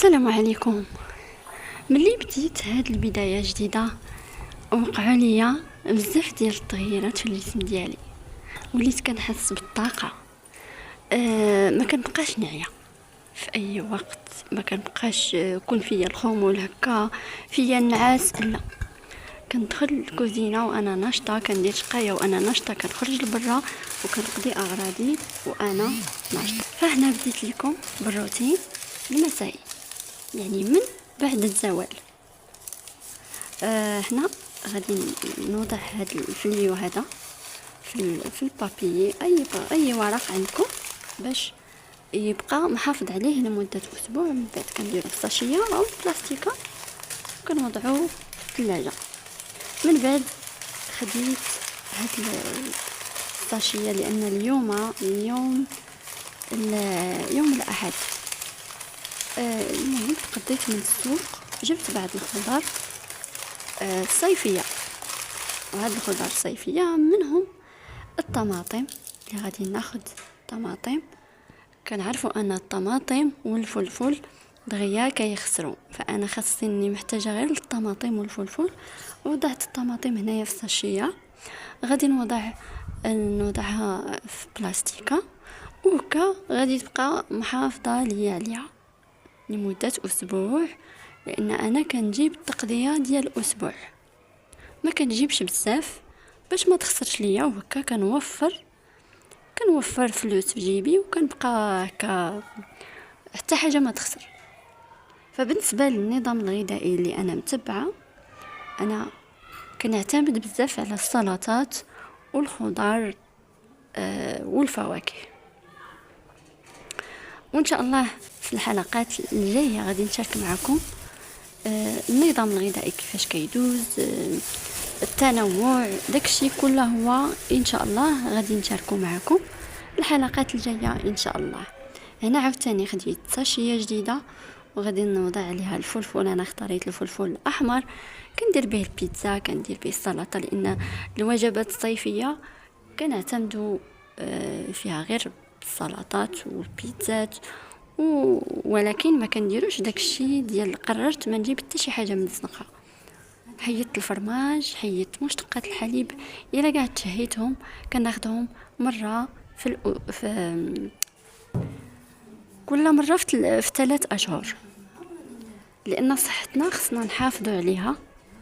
السلام عليكم. ملي بديت هاد البدايه جديده وقعوا ليا بزاف ديال التغييرات في الجسم ديالي، وليت كنحس بالطاقه. ما كنبقاش نعيا في اي وقت، ما كنبقاش يكون فيا الخمول هكا، فيا النعاس. لا، كندخل الكوزينه وانا ناشطه، كندير شقايه وانا ناشطه، كنخرج لبرا وكنقضي اغراضي وانا ناشطه. فهنا بديت لكم بالروتين المسائي، يعني من بعد الزوال. هنا غادي نوضع هذا الفليو هذا في البابي، اي ورق عندكم باش يبقى محافظ عليه لمده اسبوع. من بعد كنديرو في ساشيه او بلاستيكه وكنوضعوه في الثلاجه. من بعد خديت هاد الساشيه لان اليوم يوم الاحد. المهم تقضيت من السوق، جبت بعض الخضار الصيفيه، وهاد الخضار الصيفيه منهم الطماطم اللي غادي ناخد. طماطم كنعرفوا ان الطماطم والفلفل دغيا كيخسروا، فانا خاصني محتاجه غير الطماطم والفلفل. وضعت الطماطم هنايا في الساشيه، غادي نوضعها في بلاستيكه وهكا غادي تبقى محافظه ليا عليها لمده اسبوع، لان انا كنجيب التقضيه ديال اسبوع، ما كنجيبش بزاف باش ما تخسرش ليا، وهكا كنوفر فلوس في جيبي وكنبقى هكا حتى حاجه ما تخسر. فبالنسبه للنظام الغذائي اللي انا متبعه، انا كنعتمد بزاف على السلطات والخضار والفواكه. وان شاء الله في الحلقات الجايه غادي نشارك معكم النظام الغذائي كيفاش كيدوز، التنوع، داكشي كله هو ان شاء الله غادي نشاركو معكم الحلقات الجايه ان شاء الله. هنا عاوتاني خديت ساشيه جديده وغادي نوضع عليها الفلفل. انا اختاريت الفلفل الاحمر، كندير به البيتزا، كندير به السلطه، لان الوجبات الصيفيه كنعتمدوا فيها غير السلطات والبيتزات، ولكن ما كنديروش داكشي ديال قررت ما نجيب حتى شي حاجه مزنقه. حيدت الفرماج، حيدت مشتقات الحليب، الا قاعد تشهيتهم كناخذهم مره كل مره في 3 اشهر، لان صحتنا خصنا نحافظوا عليها،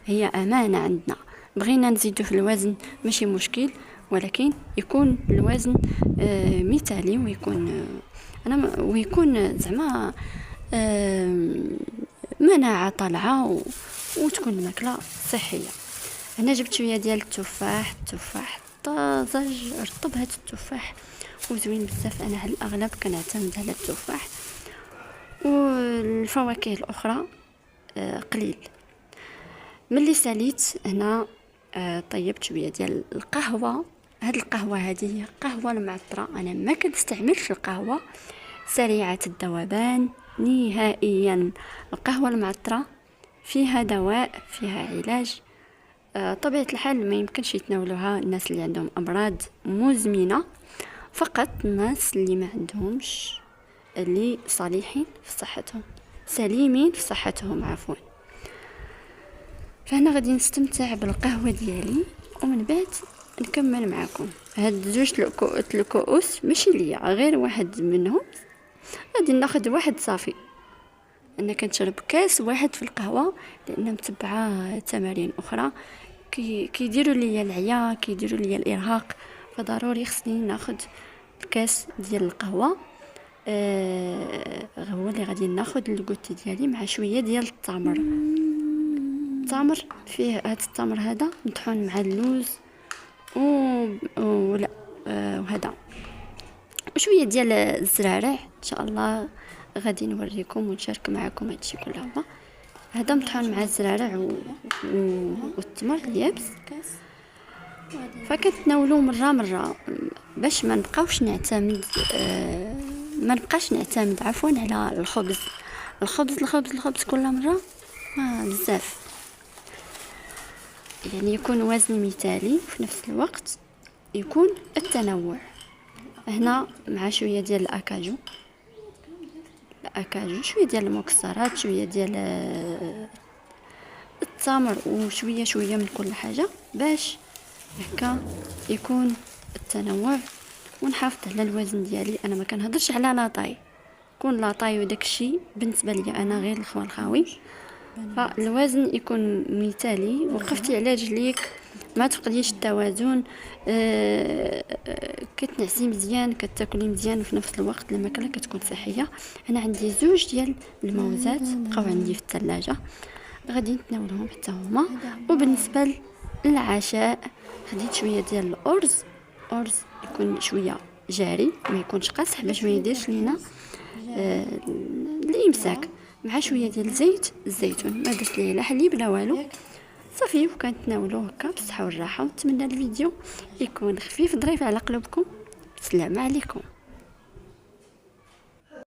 هي امانه عندنا. بغينا نزيدو في الوزن ماشي مشكل، ولكن يكون الوزن مثالي، ويكون زعما مناعه طالعه وتكون الماكله صحيه. هنا جبت شويه ديال التفاح طازج رطب. هذا التفاح وزوين بزاف، انا على الاغلب كنعتمد على التفاح، والفواكه الاخرى قليل. ملي ساليت هنا طيبت شويه ديال القهوه. هاد القهوه هذه هي قهوه المعطره، انا ما كنستعملش القهوه سريعه الذوبان نهائيا. القهوه المعطره فيها دواء، فيها علاج. طبيعه الحال ما يمكنش يتناولوها الناس اللي عندهم امراض مزمنه، فقط الناس اللي ما عندهمش، اللي صالحين في صحتهم، سليمين في صحتهم عفوا. فهنا غادي نستمتع بالقهوه ديالي، ومن بعد نكمل معكم. هاد 2 الكؤوس ماشي ليا، غير واحد منهم غادي ناخذ واحد صافي. انا كنشرب كاس واحد في القهوه، لان متبعه تمارين اخرى كيديروا ليا العيا، كيديروا ليا الارهاق، فضروري خصني ناخذ الكاس ديال القهوه. هو اللي غادي ناخذ الكوت ديالي مع شويه ديال التمر. فيه هذا التمر هذا مطحون مع اللوز ولا وهذا وشويه ديال الزرارع. ان شاء الله غادي نوريكم ونشارك معكم هادشي كله. هذا مطحون مع الزرارع والتمر اليابس، فكنتناولو مره باش ما نبقاش نعتمد عفوا على الخبز كل مره بزاف، يعني يكون وزن مثالي وفي نفس الوقت يكون التنوع. هنا مع شويه ديال الاكاجو، الاكاجو، شويه ديال المكسرات، شويه ديال التمر، وشويه شويه من كل حاجه باش هكا يكون التنوع، ونحافظ على الوزن ديالي. انا ما كنهضرش على لاطاي، كون لاطاي وداكشي بالنسبه لي انا غير الخوا الخاوي، فالوزن يكون مثالي. وقفتي على رجليك، ما تفقديش التوازن، كتنعسي مزيان، كتاكلي مزيان، وفي نفس الوقت الماكله كتكون صحيه. انا عندي 2 ديال الموزات بقاو عندي في الثلاجه، غادي نتناولهم حتى هما. وبالنسبه للعشاء خديت شويه ديال الارز يكون شويه جاري، ما يكونش قاصح باش ما يديرش لينا الامساك، مع شويه ديال زيت الزيتون، ما درت ليه لا حليب لا والو، صافي. وكنتناولو هكا بالصحه والراحه. ونتمنى الفيديو يكون خفيف ظريف على قلوبكم. السلام عليكم.